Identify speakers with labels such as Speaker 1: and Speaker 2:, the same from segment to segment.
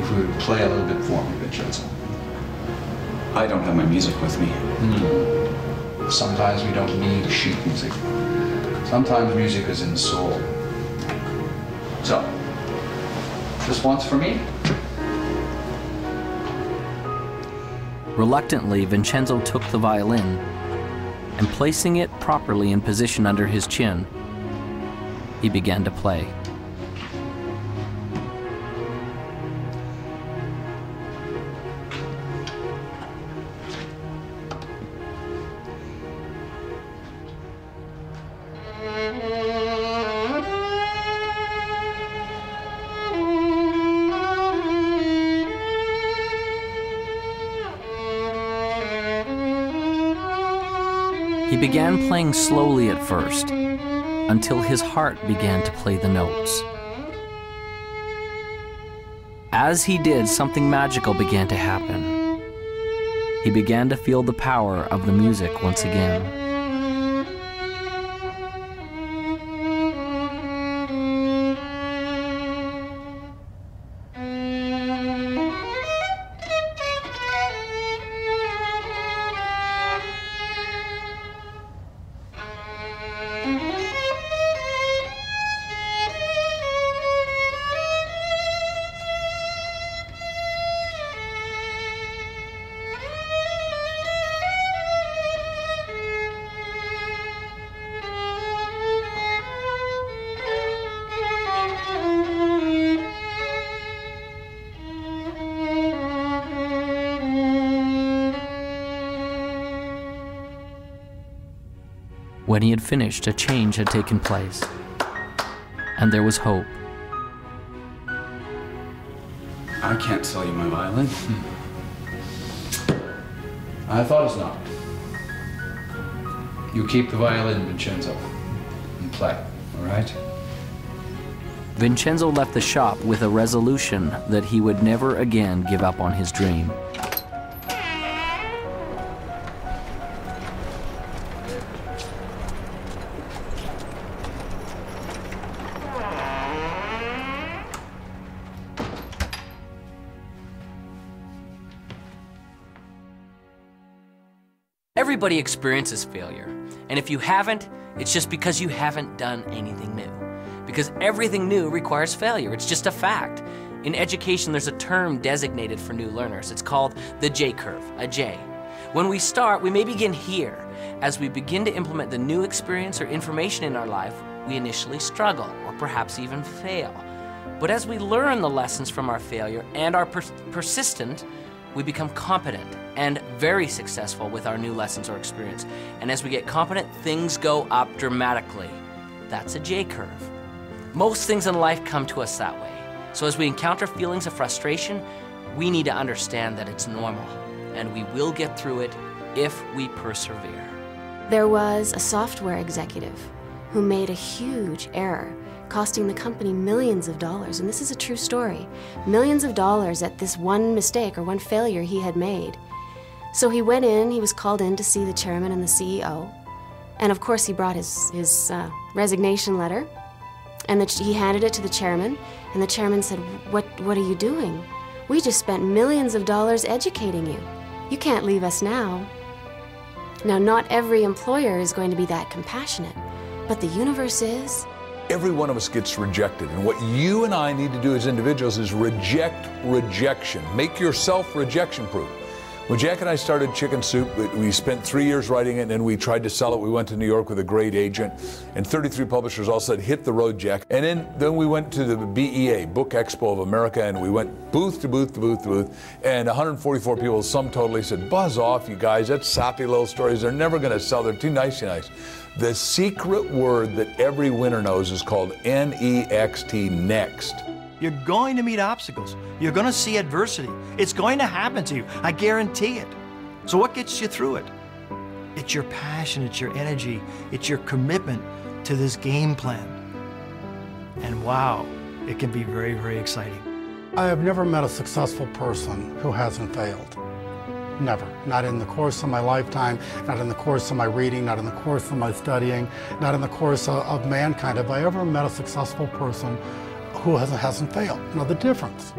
Speaker 1: if we would play a little bit for me, Vincenzo.
Speaker 2: I don't have my music with me.
Speaker 1: Sometimes we don't need sheet music. Sometimes music is in soul. So, just once for me.
Speaker 3: Reluctantly, Vincenzo took the violin and, placing it properly in position under his chin, he began to play. He began playing slowly at first, until his heart began to play the notes. As he did, something magical began to happen. He began to feel the power of the music once again. When he had finished, a change had taken place, and there was hope.
Speaker 2: I can't sell you my violin.
Speaker 1: I thought as not. You keep the violin, Vincenzo, and play, all right?
Speaker 3: Vincenzo left the shop with a resolution that he would never again give up on his dream. Everybody experiences failure, and if you haven't, it's just because you haven't done anything new. Because everything new requires failure, it's just a fact. In education, there's a term designated for new learners. It's called the J curve, a J. When we start, we may begin here. As we begin to implement the new experience or information in our life, we initially struggle, or perhaps even fail. But as we learn the lessons from our failure and are persistent, we become competent and very successful with our new lessons or experience. And as we get competent, things go up dramatically. That's a J curve. Most things in life come to us that way. So as we encounter feelings of frustration, we need to understand that it's normal, and we will get through it if we persevere.
Speaker 4: There was a software executive who made a huge error, costing the company millions of dollars, and this is a true story. Millions of dollars at this one mistake or one failure he had made. So he went in, he was called in to see the chairman and the CEO, and of course he brought his resignation letter, and he handed it to the chairman, and the chairman said, what are you doing? We just spent millions of dollars educating you. You can't leave us now. Now, not every employer is going to be that compassionate, but the universe is.
Speaker 5: Every one of us gets rejected, and what you and I need to do as individuals is reject rejection. Make yourself rejection-proof. When Jack and I started Chicken Soup, we spent 3 years writing it, and then we tried to sell it. We went to New York with a great agent, and 33 publishers all said, hit the road, Jack. And then we went to the BEA, Book Expo of America, and we went booth to booth to booth to booth, and 144 people, sum totally, said, buzz off, you guys, that's sappy little stories. They're never going to sell. They're too nice. The secret word that every winner knows is called N-E-X-T, next.
Speaker 6: You're going to meet obstacles. You're going to see adversity. It's going to happen to you. I guarantee it. So what gets you through it? It's your passion, it's your energy, it's your commitment to this game plan. And wow, it can be very, very exciting.
Speaker 7: I have never met a successful person who hasn't failed. Never. Not in the course of my lifetime, not in the course of my reading, not in the course of my studying, not in the course of mankind. Have I ever met a successful person who hasn't failed? Now the difference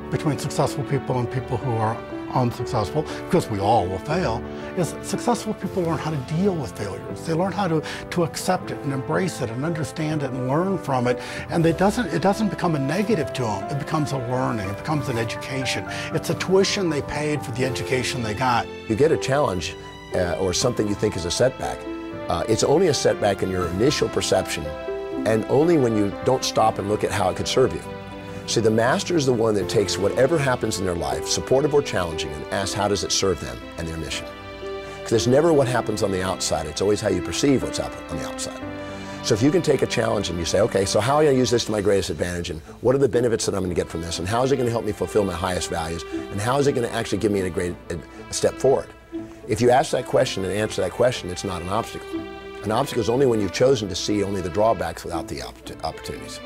Speaker 7: between successful people and people who are unsuccessful, because we all will fail, is successful people learn how to deal with failures. They learn how to accept it and embrace it and understand it and learn from it. And it doesn't become a negative to them. It becomes a learning. It becomes an education. It's a tuition they paid for the education they got.
Speaker 8: You get a challenge or something you think is a setback. It's only a setback in your initial perception, and only when you don't stop and look at how it could serve you. See, the master is the one that takes whatever happens in their life, supportive or challenging, and asks how does it serve them and their mission. Because it's never what happens on the outside, it's always how you perceive what's happening on the outside. So if you can take a challenge and you say, okay, so how am I going to use this to my greatest advantage, and what are the benefits that I'm going to get from this, and how is it going to help me fulfill my highest values, and how is it going to actually give me a great step forward? If you ask that question and answer that question, it's not an obstacle. An obstacle is only when you've chosen to see only the drawbacks without the opportunities.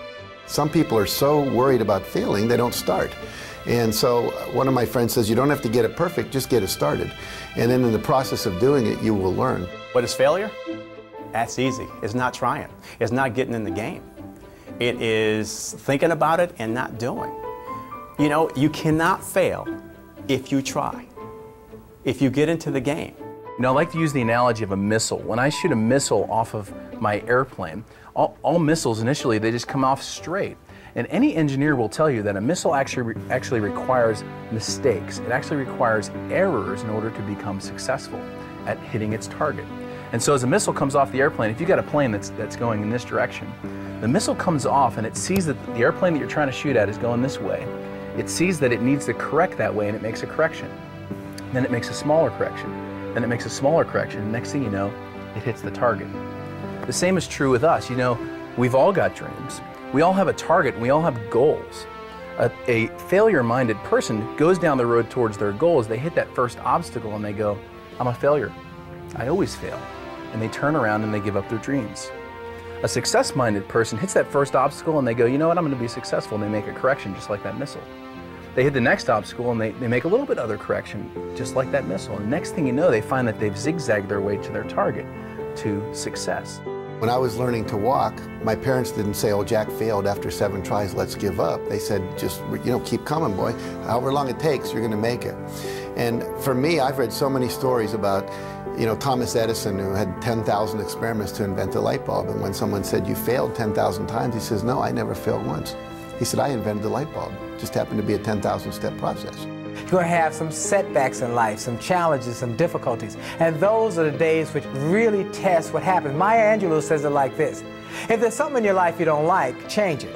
Speaker 9: Some people are so worried about failing, they don't start. And so one of my friends says, you don't have to get it perfect, just get it started. And then in the process of doing it, you will learn.
Speaker 10: What is failure? That's easy. It's not trying. It's not getting in the game. It is thinking about it and not doing. You know, you cannot fail if you try, if you get into the game.
Speaker 11: You know, I like to use the analogy of a missile. When I shoot a missile off of my airplane, all missiles initially, they just come off straight. And any engineer will tell you that a missile actually requires mistakes. It actually requires errors in order to become successful at hitting its target. And so as a missile comes off the airplane, if you've got a plane that's going in this direction, the missile comes off and it sees that the airplane that you're trying to shoot at is going this way. It sees that it needs to correct that way, and it makes a correction. Then it makes a smaller correction. Then it makes a smaller correction. And next thing you know, it hits the target. The same is true with us. You know, we've all got dreams. We all have a target, and we all have goals. A failure-minded person goes down the road towards their goals. They hit that first obstacle and they go, I'm a failure. I always fail. And they turn around and they give up their dreams. A success-minded person hits that first obstacle and they go, you know what, I'm going to be successful, and they make a correction just like that missile. They hit the next obstacle and they make a little bit other correction just like that missile. And next thing you know, they find that they've zigzagged their way to their target, to success.
Speaker 9: When I was learning to walk, my parents didn't say, oh, Jack failed after 7 tries, let's give up. They said, just, you know, keep coming, boy. However long it takes, you're going to make it. And for me, I've read so many stories about, you know, Thomas Edison, who had 10,000 experiments to invent the light bulb. And when someone said, you failed 10,000 times, he says, no, I never failed once. He said, I invented the light bulb. It just happened to be a 10,000 step process.
Speaker 12: You're going to have some setbacks in life, some challenges, some difficulties. And those are the days which really test what happens. Maya Angelou says it like this: if there's something in your life you don't like, change it.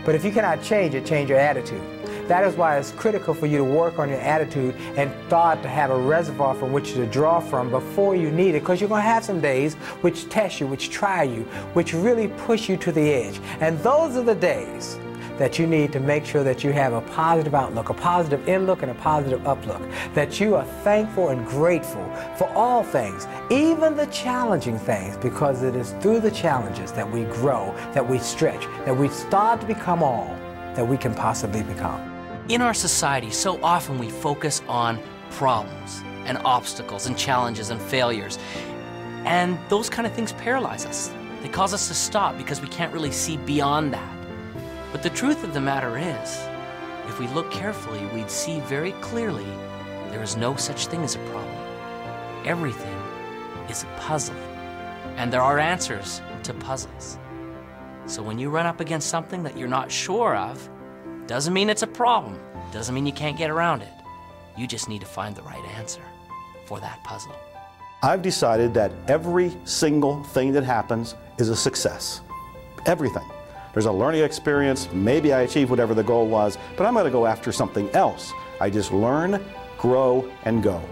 Speaker 12: But if you cannot change it, change your attitude. That is why it's critical for you to work on your attitude and start to have a reservoir from which to draw from before you need it, because you're going to have some days which test you, which try you, which really push you to the edge. And those are the days that you need to make sure that you have a positive outlook, a positive inlook, and a positive uplook, that you are thankful and grateful for all things, even the challenging things, because it is through the challenges that we grow, that we stretch, that we start to become all that we can possibly become.
Speaker 3: In our society, so often we focus on problems and obstacles and challenges and failures, and those kind of things paralyze us. They cause us to stop because we can't really see beyond that. But the truth of the matter is, if we look carefully, we'd see very clearly there is no such thing as a problem. Everything is a puzzle, and there are answers to puzzles. So when you run up against something that you're not sure of, doesn't mean it's a problem, doesn't mean you can't get around it. You just need to find the right answer for that puzzle.
Speaker 13: I've decided that every single thing that happens is a success. Everything. There's a learning experience, maybe I achieved whatever the goal was, but I'm going to go after something else. I just learn, grow, and go.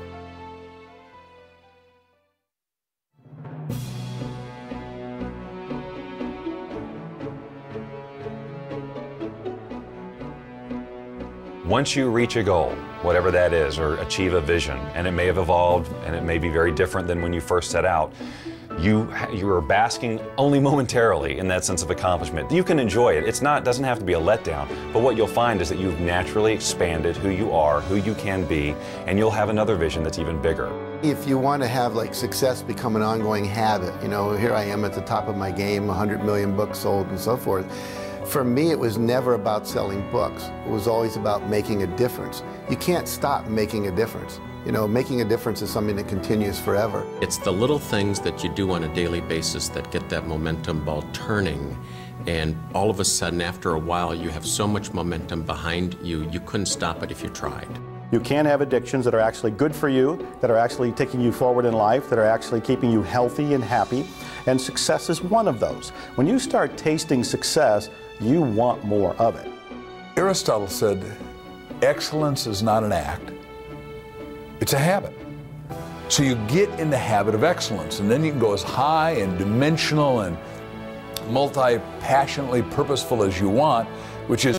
Speaker 14: Once you reach a goal, whatever that is, or achieve a vision, and it may have evolved and it may be very different than when you first set out, you are basking only momentarily in that sense of accomplishment. You can enjoy it. Doesn't have to be a letdown, but what you'll find is that you've naturally expanded who you are, who you can be, and you'll have another vision that's even bigger.
Speaker 9: If you want to have like success become an ongoing habit, you know, here I am at the top of my game, 100 million books sold and so forth. For me, it was never about selling books. It was always about making a difference. You can't stop making a difference. You know, making a difference is something that continues forever.
Speaker 15: It's the little things that you do on a daily basis that get that momentum ball turning. And all of a sudden, after a while, you have so much momentum behind you, you couldn't stop it if you tried.
Speaker 13: You can have addictions that are actually good for you, that are actually taking you forward in life, that are actually keeping you healthy and happy, and success is one of those. When you start tasting success, you want more of it.
Speaker 5: Aristotle said, excellence is not an act, it's a habit. So you get in the habit of excellence, and then you can go as high and dimensional and multi-passionately purposeful as you want, which is